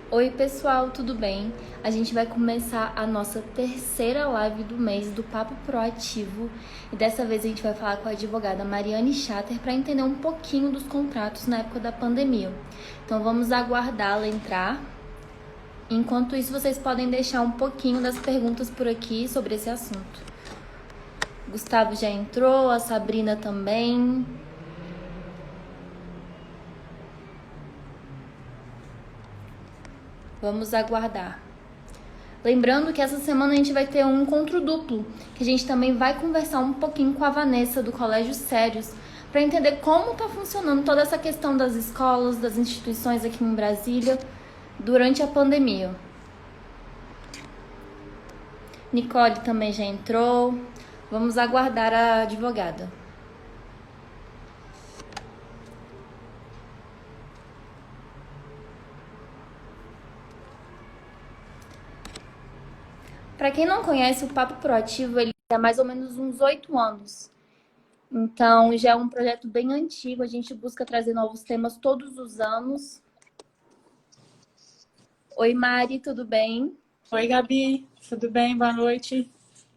Oi, pessoal, tudo bem? A gente vai começar a nossa terceira live do mês do Papo Proativo e dessa vez a gente vai falar com a advogada Mariane Chatter para entender um pouquinho dos contratos na época da pandemia. Então vamos aguardá-la entrar. Enquanto isso, vocês podem deixar um pouquinho das perguntas por aqui sobre esse assunto. Gustavo já entrou, a Sabrina também. Vamos aguardar. Lembrando que essa semana a gente vai ter um encontro duplo, que a gente também vai conversar um pouquinho com a Vanessa do Colégio Sérios, para entender como está funcionando toda essa questão das escolas, das instituições aqui em Brasília durante a pandemia. Nicole também já entrou. Vamos aguardar a advogada. Para quem não conhece, o Papo Proativo ele há mais ou menos uns 8 anos. Então, já é um projeto bem antigo. A gente busca trazer novos temas todos os anos. Oi, Mari, tudo bem? Oi, Gabi, tudo bem? Boa noite.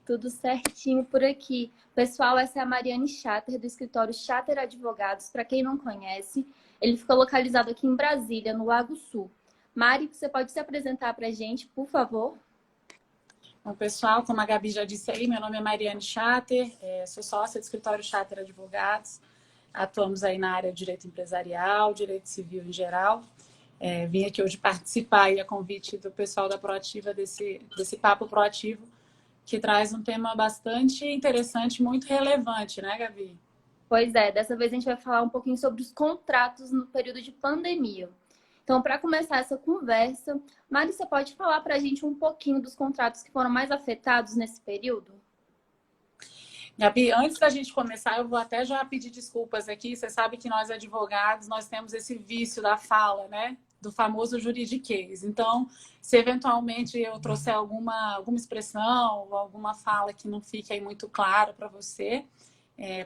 Tudo certinho por aqui. Pessoal, essa é a Mariane Chatter, do escritório Chatter Advogados. Para quem não conhece, ele fica localizado aqui em Brasília, no Lago Sul. Mari, você pode se apresentar para a gente, por favor? Bom, pessoal, como a Gabi já disse aí, meu nome é Mariane Chatter, sou sócia do escritório Chatter Advogados. Atuamos aí na área de direito empresarial, direito civil em geral. Vim aqui hoje participar aí a convite do pessoal da Proativa desse papo proativo, que traz um tema bastante interessante, muito relevante, né, Gabi? Pois é, dessa vez a gente vai falar um pouquinho sobre os contratos no período de pandemia. Então, para começar essa conversa, Mari, você pode falar para a gente um pouquinho dos contratos que foram mais afetados nesse período? Gabi, antes da gente começar, eu vou até já pedir desculpas aqui. Você sabe que nós advogados, nós temos esse vício da fala, né? Do famoso juridiquês. Então, se eventualmente eu trouxer alguma expressão ou alguma fala que não fique aí muito claro para você,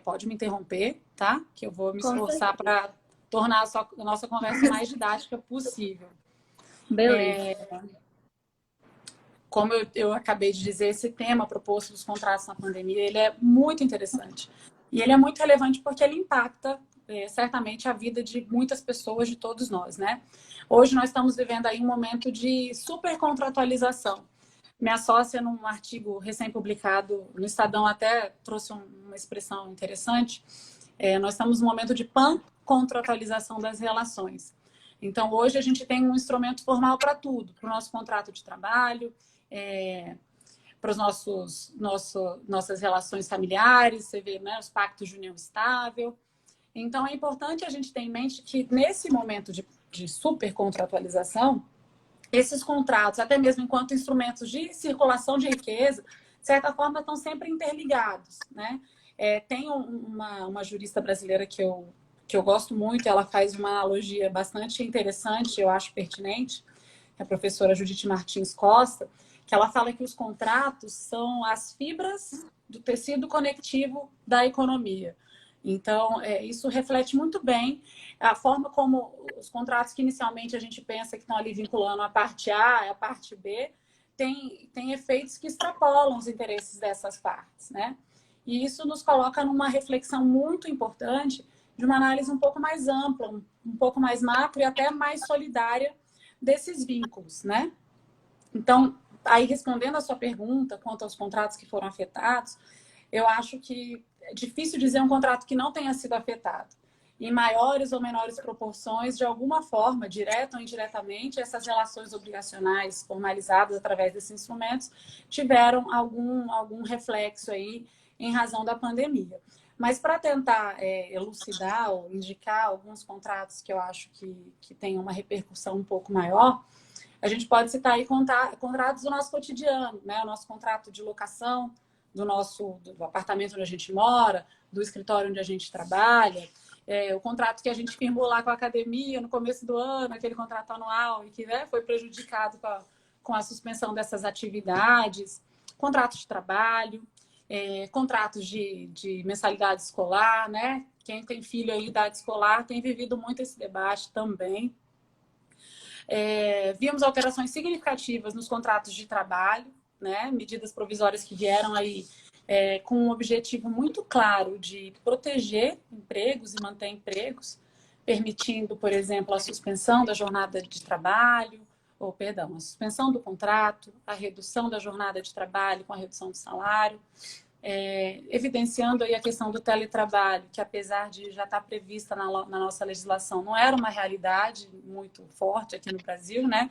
pode me interromper, tá? Que eu vou me Com esforçar certeza. para tornar a nossa conversa mais didática possível. Beleza. Como eu acabei de dizer, esse tema proposto dos contratos na pandemia, ele é muito interessante. E ele é muito relevante porque ele impacta, certamente, a vida de muitas pessoas, de todos nós, né? Hoje nós estamos vivendo aí um momento de supercontratualização. Minha sócia, num artigo recém-publicado no Estadão, até trouxe uma expressão interessante. Nós estamos num momento de pan-contratualização das relações. Então, hoje a gente tem um instrumento formal para tudo, para o nosso contrato de trabalho, para os nossas relações familiares, você vê, né, os pactos de união estável. Então, é importante a gente ter em mente que, nesse momento de supercontratualização, esses contratos, até mesmo enquanto instrumentos de circulação de riqueza, de certa forma, estão sempre interligados, né? Tem uma jurista brasileira que eu gosto muito, ela faz uma analogia bastante interessante, eu acho pertinente, a professora Judite Martins Costa, que ela fala que os contratos são as fibras do tecido conectivo da economia. Então, isso reflete muito bem a forma como os contratos que inicialmente a gente pensa que estão ali vinculando a parte A e a parte B, tem efeitos que extrapolam os interesses dessas partes, né? E isso nos coloca numa reflexão muito importante de uma análise um pouco mais ampla, um pouco mais macro e até mais solidária desses vínculos, né? Então, aí respondendo a sua pergunta quanto aos contratos que foram afetados, eu acho que é difícil dizer um contrato que não tenha sido afetado. Em maiores ou menores proporções, de alguma forma, direta ou indiretamente, essas relações obrigacionais formalizadas através desses instrumentos tiveram algum reflexo aí em razão da pandemia. Mas para tentar elucidar ou indicar alguns contratos que eu acho que têm uma repercussão um pouco maior, a gente pode citar aí contratos do nosso cotidiano, né? O nosso contrato de locação do apartamento onde a gente mora, do escritório onde a gente trabalha, o contrato que a gente firmou lá com a academia no começo do ano, aquele contrato anual, e que, né, foi prejudicado com a suspensão dessas atividades, contratos de trabalho, contratos de mensalidade escolar, né? Quem tem filho em idade escolar tem vivido muito esse debate também. Vimos alterações significativas nos contratos de trabalho, né? Medidas provisórias que vieram aí com um objetivo muito claro de proteger empregos e manter empregos, permitindo, por exemplo, a suspensão da jornada de trabalho, a suspensão do contrato, a redução da jornada de trabalho com a redução do salário, evidenciando aí a questão do teletrabalho, que apesar de já estar prevista na nossa legislação, não era uma realidade muito forte aqui no Brasil, né?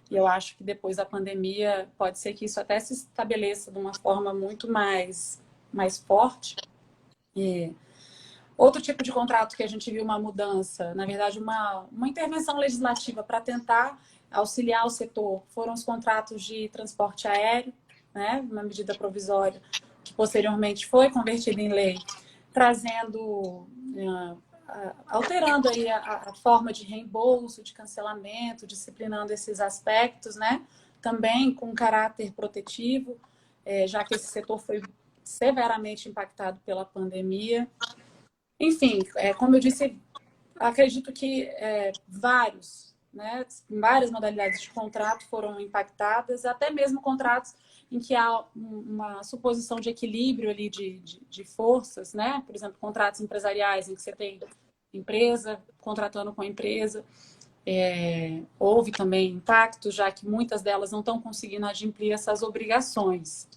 E eu acho que depois da pandemia pode ser que isso até se estabeleça de uma forma muito mais forte. Outro tipo de contrato que a gente viu uma mudança, na verdade, uma intervenção legislativa para tentar auxiliar o setor, foram os contratos de transporte aéreo, né? Uma medida provisória que posteriormente foi convertida em lei, trazendo, alterando aí a forma de reembolso, de cancelamento, disciplinando esses aspectos, né? Também com caráter protetivo, já que esse setor foi severamente impactado pela pandemia. Enfim, como eu disse, acredito que várias modalidades de contrato foram impactadas, até mesmo contratos em que há uma suposição de equilíbrio ali de forças, né? Por exemplo, contratos empresariais em que você tem empresa contratando com a empresa. Houve também impacto, já que muitas delas não estão conseguindo adimplir essas obrigações.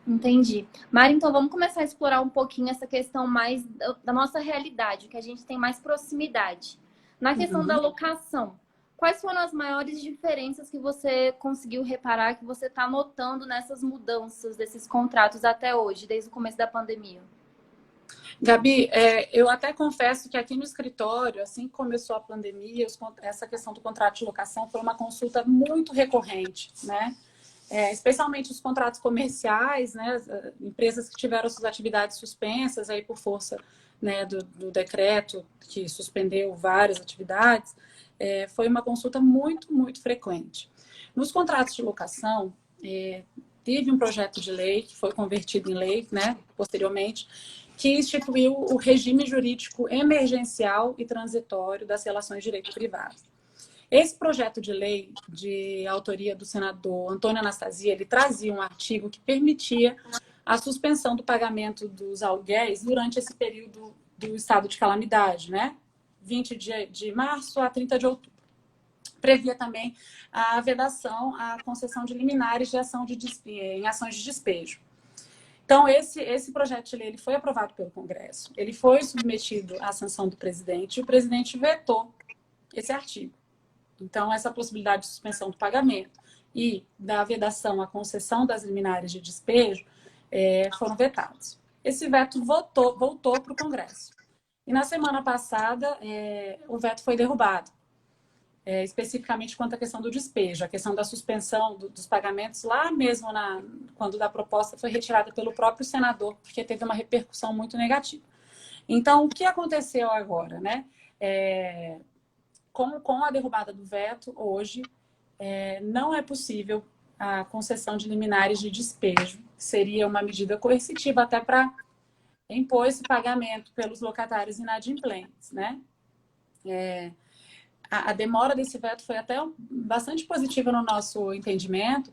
Entendi. Mari, então vamos começar a explorar um pouquinho essa questão mais da nossa realidade, que a gente tem mais proximidade. Na questão da locação, quais foram as maiores diferenças que você conseguiu reparar, que você está notando nessas mudanças desses contratos até hoje, desde o começo da pandemia? Gabi, eu até confesso que aqui no escritório, assim que começou a pandemia, essa questão do contrato de locação foi uma consulta muito recorrente, né? Especialmente os contratos comerciais, né? As empresas que tiveram suas atividades suspensas aí por força, né, do decreto que suspendeu várias atividades, foi uma consulta muito, muito frequente. Nos contratos de locação, teve um projeto de lei que foi convertido em lei, né, posteriormente, que instituiu o regime jurídico emergencial e transitório das relações de direito privado. Esse projeto de lei, de autoria do senador Antônio Anastasia, ele trazia um artigo que permitia a suspensão do pagamento dos aluguéis durante esse período do estado de calamidade, né? 20 de março a 30 de outubro. Previa também a vedação à concessão de liminares de em ações de despejo. Então, esse projeto de lei ele foi aprovado pelo Congresso, ele foi submetido à sanção do presidente e o presidente vetou esse artigo. Então, essa possibilidade de suspensão do pagamento e da vedação à concessão das liminares de despejo foram vetados. Esse veto voltou para o Congresso. E na semana passada, o veto foi derrubado, especificamente quanto à questão do despejo, a questão da suspensão dos pagamentos, lá mesmo quando da proposta foi retirada pelo próprio senador, porque teve uma repercussão muito negativa. Então, o que aconteceu agora, né? Com a derrubada do veto, hoje, não é possível a concessão de liminares de despejo. Seria uma medida coercitiva até para impor esse pagamento pelos locatários inadimplentes, né? A demora desse veto foi até bastante positiva no nosso entendimento,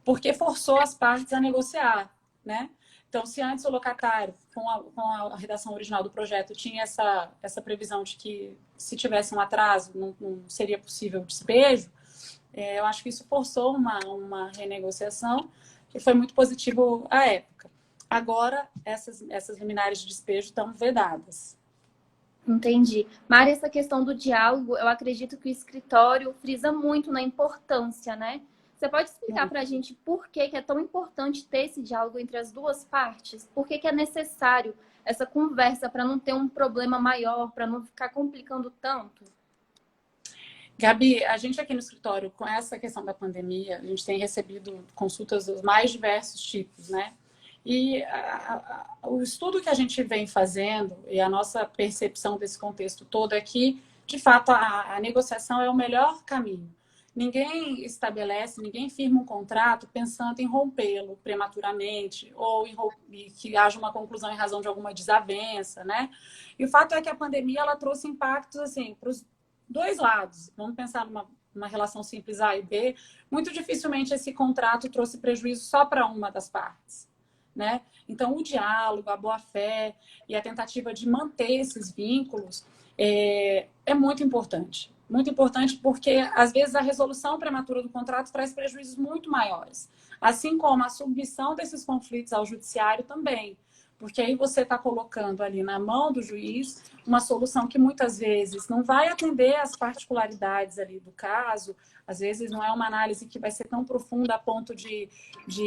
porque forçou as partes a negociar, né? Então, se antes o locatário, com a redação original do projeto, tinha essa previsão de que se tivesse um atraso, não seria possível o despejo, eu acho que isso forçou uma renegociação que foi muito positivo à época. Agora, essas liminares de despejo estão vedadas. Entendi. Mari, essa questão do diálogo, eu acredito que o escritório frisa muito na importância, né? Você pode explicar para a gente por que é tão importante ter esse diálogo entre as duas partes? Por que é necessário essa conversa para não ter um problema maior, para não ficar complicando tanto? Gabi, a gente aqui no escritório, com essa questão da pandemia, a gente tem recebido consultas dos mais diversos tipos, né? E o estudo que a gente vem fazendo e a nossa percepção desse contexto todo é que, de fato, a negociação é o melhor caminho. Ninguém estabelece, ninguém firma um contrato pensando em rompê-lo prematuramente ou que haja uma conclusão em razão de alguma desavença, né? E o fato é que a pandemia ela trouxe impactos assim para os dois lados, vamos pensar numa relação simples A e B, muito dificilmente esse contrato trouxe prejuízo só para uma das partes, né? Então, o diálogo, a boa-fé e a tentativa de manter esses vínculos é muito importante. Muito importante porque, às vezes, a resolução prematura do contrato traz prejuízos muito maiores. Assim como a submissão desses conflitos ao judiciário também. Porque aí você está colocando ali na mão do juiz uma solução que muitas vezes não vai atender às particularidades ali do caso, às vezes não é uma análise que vai ser tão profunda a ponto de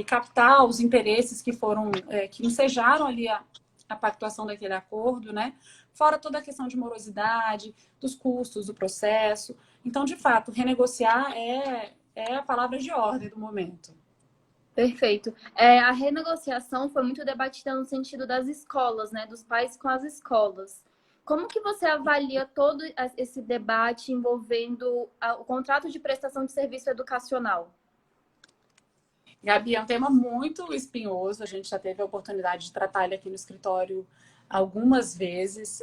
captar os interesses que foram, que ensejaram ali a pactuação daquele acordo, né? Fora toda a questão de morosidade, dos custos do processo. Então, de fato, renegociar é a palavra de ordem do momento. Perfeito. A renegociação foi muito debatida no sentido das escolas, né? Dos pais com as escolas. Como que você avalia todo esse debate envolvendo o contrato de prestação de serviço educacional? Gabi, é um tema muito espinhoso. A gente já teve a oportunidade de tratar ele aqui no escritório algumas vezes.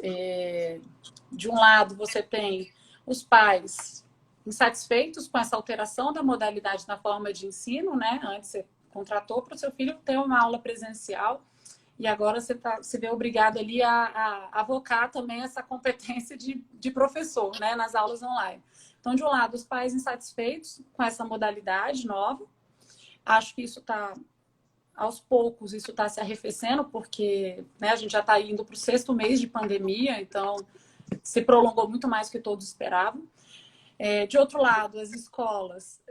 De um lado, você tem os pais insatisfeitos com essa alteração da modalidade na forma de ensino, né? Antes você contratou para o seu filho ter uma aula presencial e agora você se vê obrigado ali a avocar também essa competência de professor, né? Nas aulas online. Então, de um lado, os pais insatisfeitos com essa modalidade nova. Acho que isso está, aos poucos, isso está se arrefecendo, porque, né, a gente já está indo para o 6º mês de pandemia, então se prolongou muito mais do que todos esperavam. De outro lado, as escolas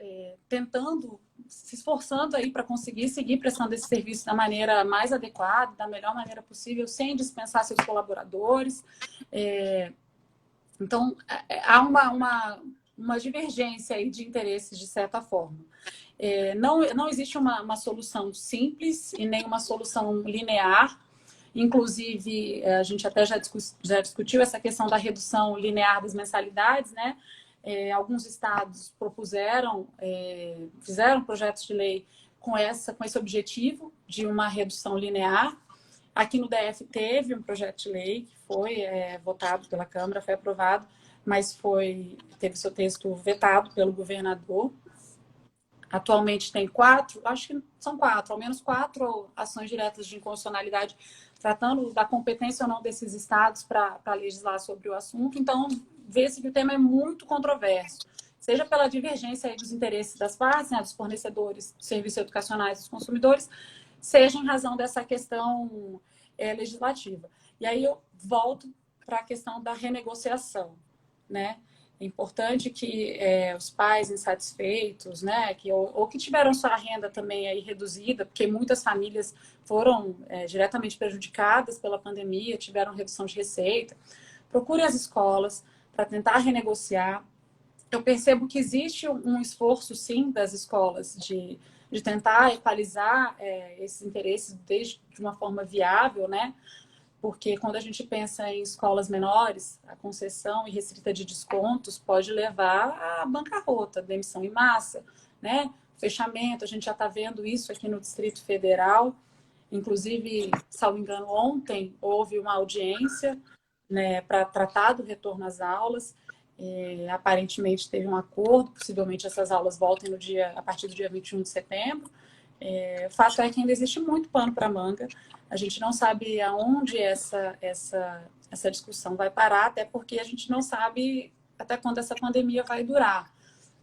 tentando, se esforçando aí para conseguir seguir prestando esse serviço da maneira mais adequada, da melhor maneira possível, sem dispensar seus colaboradores. Então, há uma divergência aí de interesses, de certa forma. Não existe uma solução simples e nem uma solução linear. Inclusive, a gente até já discutiu essa questão da redução linear das mensalidades, né? Alguns estados fizeram projetos de lei com esse objetivo de uma redução linear. Aqui no DF teve um projeto de lei que foi votado pela Câmara, foi aprovado, mas teve seu texto vetado pelo governador. Atualmente tem 4, acho que são 4, ao menos 4 ações diretas de inconstitucionalidade tratando da competência ou não desses estados para legislar sobre o assunto. Então, vê-se que o tema é muito controverso, seja pela divergência aí dos interesses das partes, né, dos fornecedores de serviços educacionais, dos consumidores, seja em razão dessa questão legislativa. E aí eu volto para a questão da renegociação, né? É importante que os pais insatisfeitos, né, ou que tiveram sua renda também aí reduzida, porque muitas famílias foram diretamente prejudicadas pela pandemia, tiveram redução de receita, procurem as escolas para tentar renegociar. Eu percebo que existe um esforço, sim, das escolas de tentar equalizar esses interesses de uma forma viável, né? Porque quando a gente pensa em escolas menores, a concessão irrestrita de descontos pode levar à bancarrota, demissão em massa, né? Fechamento, a gente já está vendo isso aqui no Distrito Federal. Inclusive, salvo engano, ontem houve uma audiência, né, para tratar do retorno às aulas. Aparentemente teve um acordo, possivelmente essas aulas voltem a partir do dia 21 de setembro. O fato é que ainda existe muito pano para manga. A gente não sabe aonde essa discussão vai parar, até porque a gente não sabe até quando essa pandemia vai durar.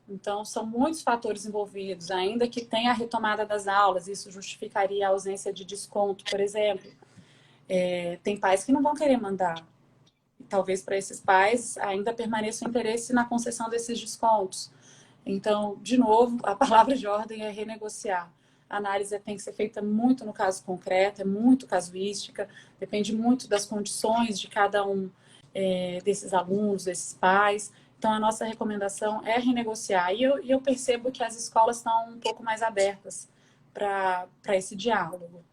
Então, são muitos fatores envolvidos, ainda que tenha a retomada das aulas, isso justificaria a ausência de desconto, por exemplo. Tem pais que não vão querer mandar. Talvez para esses pais ainda permaneça o interesse na concessão desses descontos. Então, de novo, a palavra de ordem é renegociar. A análise tem que ser feita muito no caso concreto, é muito casuística, depende muito das condições de cada um desses alunos, desses pais. Então, a nossa recomendação é renegociar. E eu percebo que as escolas estão um pouco mais abertas para esse diálogo.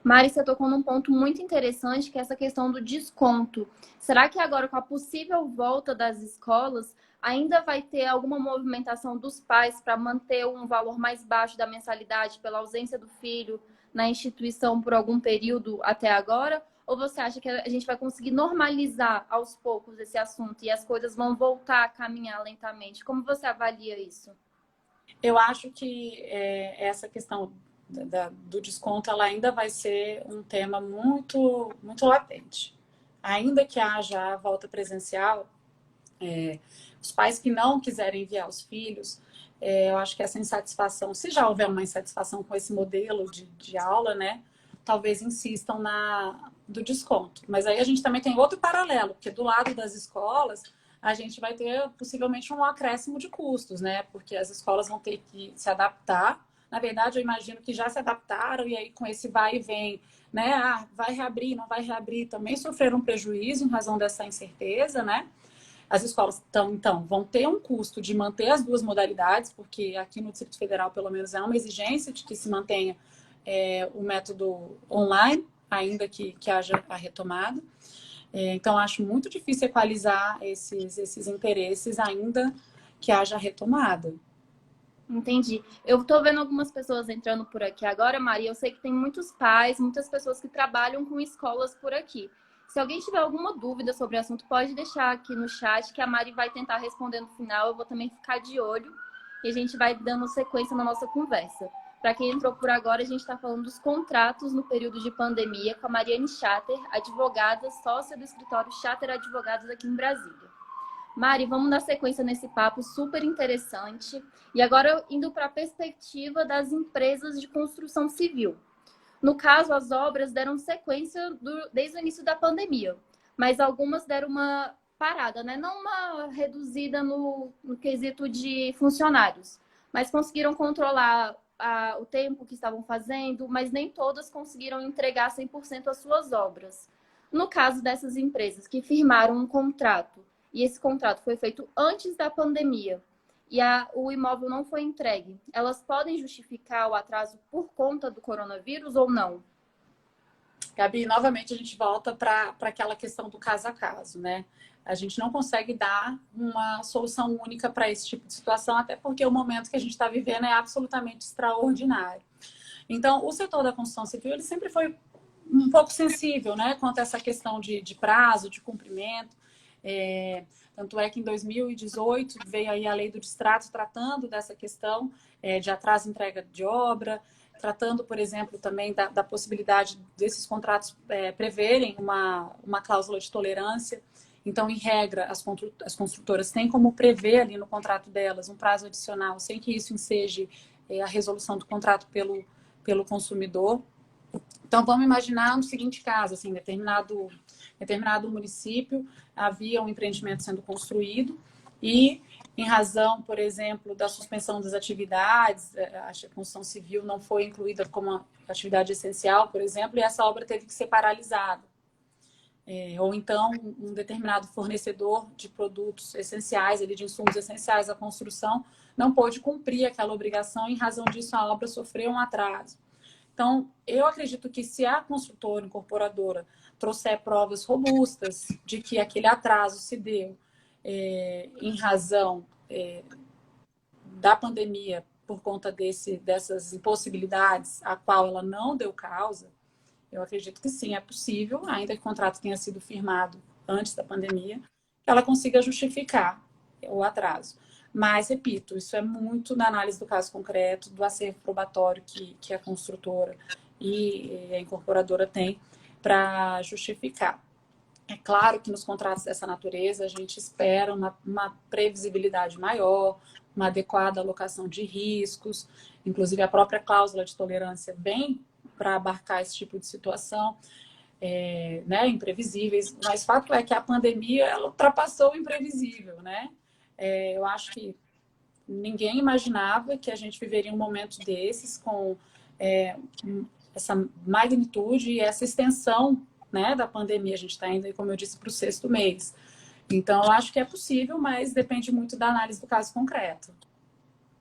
Mari, você tocou num ponto muito interessante, que é essa questão do desconto. Será que agora, com a possível volta das escolas, ainda vai ter alguma movimentação dos pais para manter um valor mais baixo da mensalidade pela ausência do filho na instituição por algum período até agora? Ou você acha que a gente vai conseguir normalizar aos poucos esse assunto e as coisas vão voltar a caminhar lentamente? Como você avalia isso? Eu acho que essa questão do desconto ela ainda vai ser um tema muito, muito latente. Ainda que haja a volta presencial, os pais que não quiserem enviar os filhos, eu acho que essa insatisfação, se já houver uma insatisfação com esse modelo de aula, né, talvez insistam do desconto. Mas aí a gente também tem outro paralelo, porque do lado das escolas, a gente vai ter possivelmente um acréscimo de custos, né? Porque as escolas vão ter que se adaptar. Na verdade, eu imagino que já se adaptaram, e aí com esse vai e vem, né? Ah, vai reabrir, não vai reabrir, também sofreram um prejuízo em razão dessa incerteza, né? As escolas então, vão ter um custo de manter as duas modalidades, porque aqui no Distrito Federal, pelo menos, é uma exigência de que se mantenha o método online, ainda que haja a retomada. Então, acho muito difícil equalizar esses interesses, ainda que haja retomada. Entendi. Eu tô vendo algumas pessoas entrando por aqui agora, Maria. Eu sei que tem muitos pais, muitas pessoas que trabalham com escolas por aqui. Se alguém tiver alguma dúvida sobre o assunto, pode deixar aqui no chat que a Mari vai tentar responder no final. Eu vou também ficar de olho e a gente vai dando sequência na nossa conversa. Para quem entrou por agora, a gente está falando dos contratos no período de pandemia com a Mariane Chater, advogada, sócia do escritório Chater Advogados aqui em Brasília. Mari, vamos dar sequência nesse papo super interessante. E agora indo para a perspectiva das empresas de construção civil. No caso, as obras deram sequência desde o início da pandemia, mas algumas deram uma parada, né? Não uma reduzida no quesito de funcionários, mas conseguiram controlar o tempo que estavam fazendo, mas nem todas conseguiram entregar 100% as suas obras. No caso dessas empresas que firmaram um contrato, e esse contrato foi feito antes da pandemia, e o imóvel não foi entregue, elas podem justificar o atraso por conta do coronavírus ou não? Gabi, novamente a gente volta para aquela questão do caso a caso, né? A gente não consegue dar uma solução única para esse tipo de situação, até porque o momento que a gente está vivendo é absolutamente extraordinário. Então, o setor da construção civil ele sempre foi um pouco sensível, né, quanto a essa questão de prazo, de cumprimento. Tanto é que em 2018 veio aí a lei do distrato tratando dessa questão de atraso de entrega de obra, tratando, por exemplo, também da possibilidade desses contratos preverem uma cláusula de tolerância. Então, em regra, as construtoras têm como prever ali no contrato delas um prazo adicional, sem que isso enseje a resolução do contrato pelo consumidor. Então, vamos imaginar no seguinte caso, assim, determinado município havia um empreendimento sendo construído e, em razão, por exemplo, da suspensão das atividades, a construção civil não foi incluída como uma atividade essencial, por exemplo, e essa obra teve que ser paralisada. Ou então, um determinado fornecedor de produtos essenciais, de insumos essenciais à construção, não pôde cumprir aquela obrigação, e, em razão disso, a obra sofreu um atraso. Então, eu acredito que se a construtora, incorporadora, trouxer provas robustas de que aquele atraso se deu em razão da pandemia por conta dessas impossibilidades a qual ela não deu causa, eu acredito que sim, é possível, ainda que o contrato tenha sido firmado antes da pandemia, que ela consiga justificar o atraso. Mas, repito, isso é muito na análise do caso concreto, do acervo probatório que a construtora e a incorporadora têm para justificar. É claro que nos contratos dessa natureza a gente espera uma previsibilidade maior, uma adequada alocação de riscos, inclusive a própria cláusula de tolerância vem para abarcar esse tipo de situação, né, imprevisíveis, mas fato é que a pandemia ela ultrapassou o imprevisível, né? Eu acho que ninguém imaginava que a gente viveria um momento desses com essa magnitude e essa extensão, né, da pandemia. A gente está indo, como eu disse, para o 6º mês. Então, eu acho que é possível, mas depende muito da análise do caso concreto.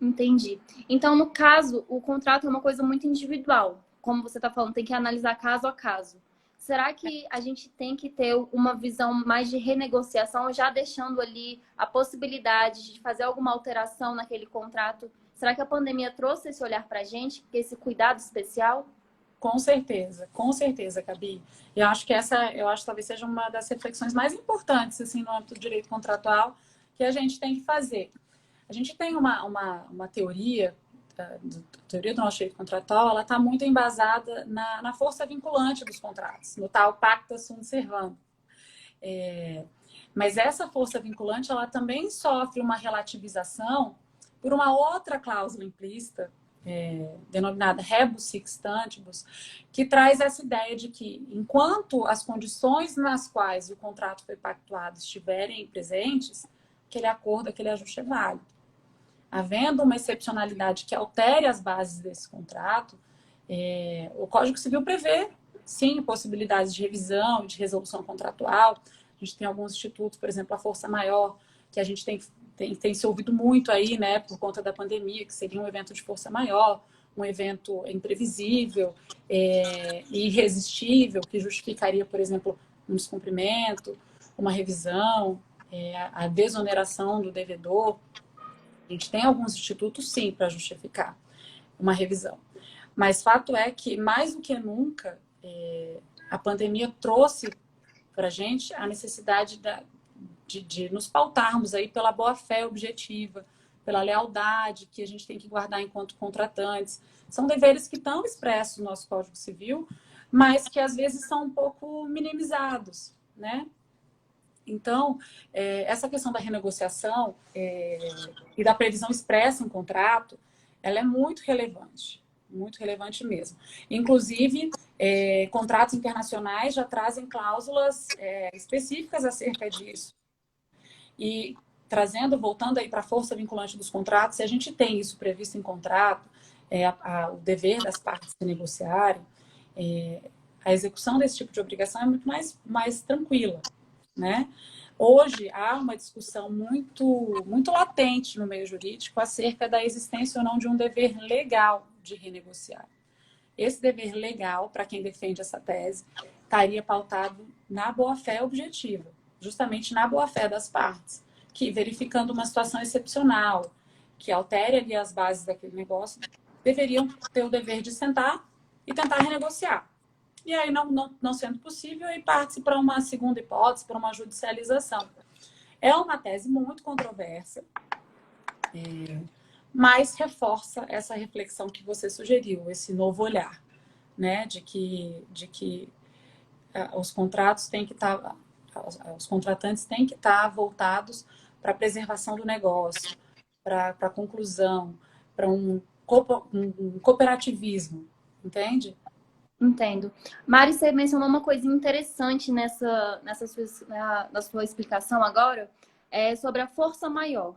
Entendi. Então, no caso, o contrato é uma coisa muito individual. Como você está falando, tem que analisar caso a caso. Será que a gente tem que ter uma visão mais de renegociação, já deixando ali a possibilidade de fazer alguma alteração naquele contrato? Será que a pandemia trouxe esse olhar para a gente, esse cuidado especial? com certeza, Gabi. Eu acho que talvez seja uma das reflexões mais importantes assim, no âmbito do direito contratual que a gente tem que fazer. A gente tem uma teoria, a teoria do nosso direito contratual, ela está muito embasada na força vinculante dos contratos, no tal pacta sunt servanda. Mas essa força vinculante, ela também sofre uma relativização por uma outra cláusula implícita, denominada rebus sic stantibus, que traz essa ideia de que, enquanto as condições nas quais o contrato foi pactuado estiverem presentes, aquele acordo, aquele ajuste é válido. Havendo uma excepcionalidade que altere as bases desse contrato, o Código Civil prevê, sim, possibilidades de revisão e de resolução contratual. A gente tem alguns institutos, por exemplo, a Força Maior, que a gente tem se ouvido muito aí, né, por conta da pandemia, que seria um evento de força maior, um evento imprevisível, irresistível, que justificaria, por exemplo, um descumprimento, uma revisão, a desoneração do devedor. A gente tem alguns institutos, sim, para justificar uma revisão. Mas fato é que, mais do que nunca, a pandemia trouxe para a gente a necessidade de nos pautarmos aí pela boa-fé objetiva, pela lealdade que a gente tem que guardar enquanto contratantes. São deveres que estão expressos no nosso Código Civil, mas que às vezes são um pouco minimizados, né? Então, essa questão da renegociação e da previsão expressa em contrato, ela é muito relevante mesmo. Inclusive, contratos internacionais já trazem cláusulas específicas acerca disso. E voltando aí para a força vinculante dos contratos, se a gente tem isso previsto em contrato, o dever das partes se negociarem, a execução desse tipo de obrigação é muito mais tranquila, né? Hoje há uma discussão muito latente no meio jurídico acerca da existência ou não de um dever legal de renegociar. Esse dever legal, para quem defende essa tese, estaria pautado na boa-fé objetiva, justamente na boa-fé das partes, que, verificando uma situação excepcional, que altere ali as bases daquele negócio, deveriam ter o dever de sentar e tentar renegociar. E aí, não sendo possível, aí parte-se para uma segunda hipótese, para uma judicialização. É uma tese muito controversa, mas reforça essa reflexão que você sugeriu, esse novo olhar, né, de que os contratos têm que estar, os contratantes têm que estar voltados para a preservação do negócio, para a conclusão, para um cooperativismo, entende? Entendo. Mari, você mencionou uma coisa interessante na sua explicação agora, sobre a força maior.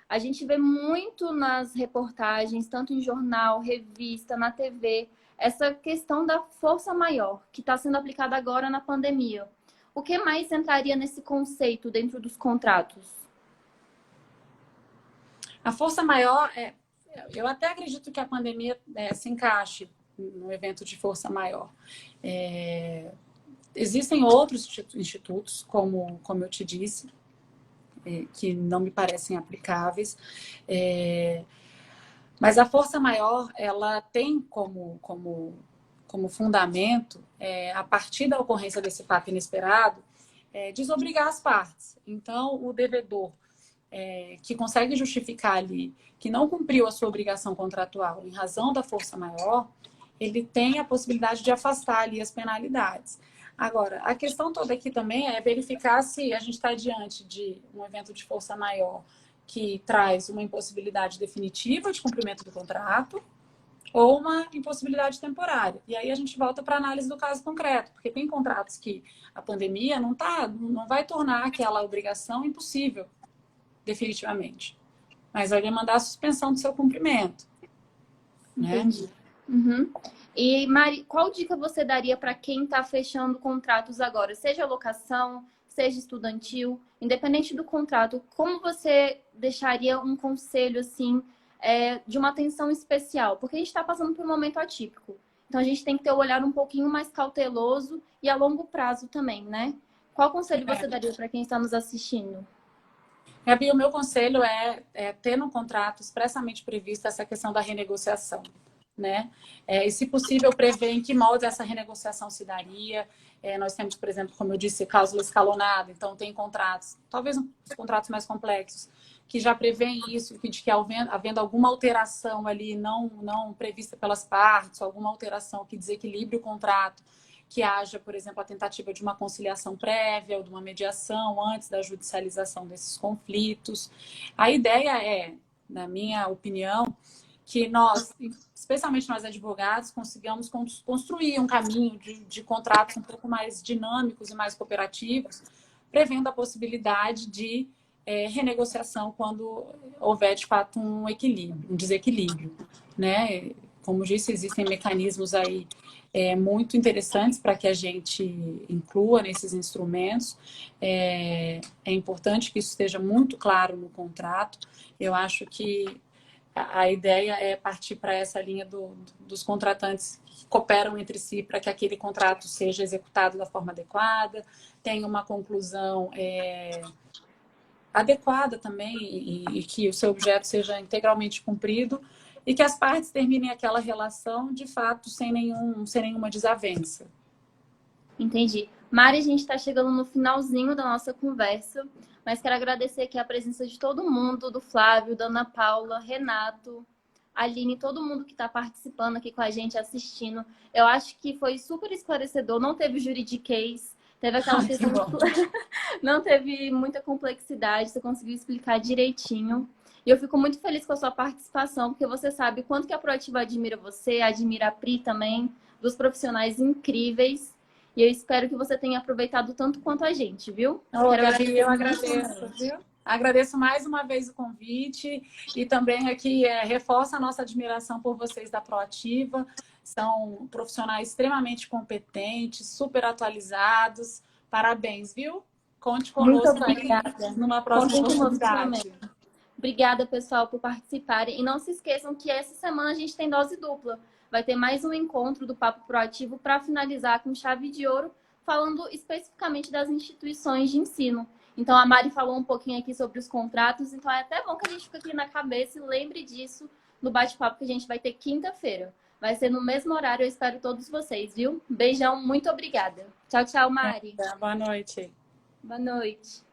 A gente vê muito nas reportagens, tanto em jornal, revista, na TV, essa questão da força maior, que está sendo aplicada agora na pandemia. O que mais entraria nesse conceito dentro dos contratos? A força maior, eu até acredito que a pandemia se encaixe no evento de força maior. Existem outros institutos, como eu te disse, que não me parecem aplicáveis, mas a força maior, ela tem como fundamento, a partir da ocorrência desse fato inesperado, desobrigar as partes. Então, o devedor que consegue justificar ali que não cumpriu a sua obrigação contratual em razão da força maior, ele tem a possibilidade de afastar ali as penalidades. Agora, a questão toda aqui também é verificar se a gente está diante de um evento de força maior que traz uma impossibilidade definitiva de cumprimento do contrato ou uma impossibilidade temporária. E aí a gente volta para a análise do caso concreto, porque tem contratos que a pandemia não vai tornar aquela obrigação impossível definitivamente, mas vai demandar a suspensão do seu cumprimento. Entendi. Né? Uhum. E, Mari, qual dica você daria para quem está fechando contratos agora? Seja locação, seja estudantil, independente do contrato, como você deixaria um conselho, assim, de uma atenção especial? Porque a gente está passando por um momento atípico. Então, a gente tem que ter o olhar um pouquinho mais cauteloso e a longo prazo também, né? Qual conselho você daria para quem está nos assistindo? Gabi, o meu conselho é ter no contrato expressamente prevista essa questão da renegociação. né? E, se possível, prever em que molde essa renegociação se daria. Nós temos, por exemplo, como eu disse, cláusula escalonada, então tem contratos, talvez os contratos mais complexos, que já prevêem isso, de que havendo alguma alteração ali não prevista pelas partes, alguma alteração que desequilibre o contrato, que haja, por exemplo, a tentativa de uma conciliação prévia ou de uma mediação antes da judicialização desses conflitos. A ideia é, na minha opinião, que nós, especialmente nós advogados, consigamos construir um caminho de contratos um pouco mais dinâmicos e mais cooperativos, prevendo a possibilidade de renegociação quando houver, de fato, um equilíbrio, um desequilíbrio, né? Como disse, existem mecanismos aí muito interessantes para que a gente inclua nesses instrumentos. É importante que isso esteja muito claro no contrato. Eu acho que a ideia é partir para essa linha dos contratantes que cooperam entre si para que aquele contrato seja executado da forma adequada, tenha uma conclusão adequada também e que o seu objeto seja integralmente cumprido e que as partes terminem aquela relação, de fato, sem nenhuma desavença. Entendi. Mari, a gente está chegando no finalzinho da nossa conversa, mas quero agradecer aqui a presença de todo mundo, do Flávio, da Ana Paula, Renato, Aline, todo mundo que está participando aqui com a gente, assistindo. Eu acho que foi super esclarecedor, não teve juridiquês, teve aquela questão... Não teve muita complexidade, você conseguiu explicar direitinho. E eu fico muito feliz com a sua participação, porque você sabe quanto que a Proativa admira você, admira a Pri também, dos profissionais incríveis. E eu espero que você tenha aproveitado tanto quanto a gente, viu? Gabi, eu agradeço, viu? Agradeço mais uma vez o convite e também aqui reforço a nossa admiração por vocês da Proativa. São profissionais extremamente competentes, super atualizados. Parabéns, viu? Conte conosco aí numa próxima oportunidade. Obrigada, pessoal, por participarem. E não se esqueçam que essa semana a gente tem dose dupla. Vai ter mais um encontro do Papo Proativo para finalizar com chave de ouro, falando especificamente das instituições de ensino. Então, a Mari falou um pouquinho aqui sobre os contratos, então é até bom que a gente fique aqui na cabeça e lembre disso no bate-papo que a gente vai ter quinta-feira. Vai ser no mesmo horário, eu espero todos vocês, viu? Beijão, muito obrigada. Tchau, tchau, Mari. Boa noite. Boa noite.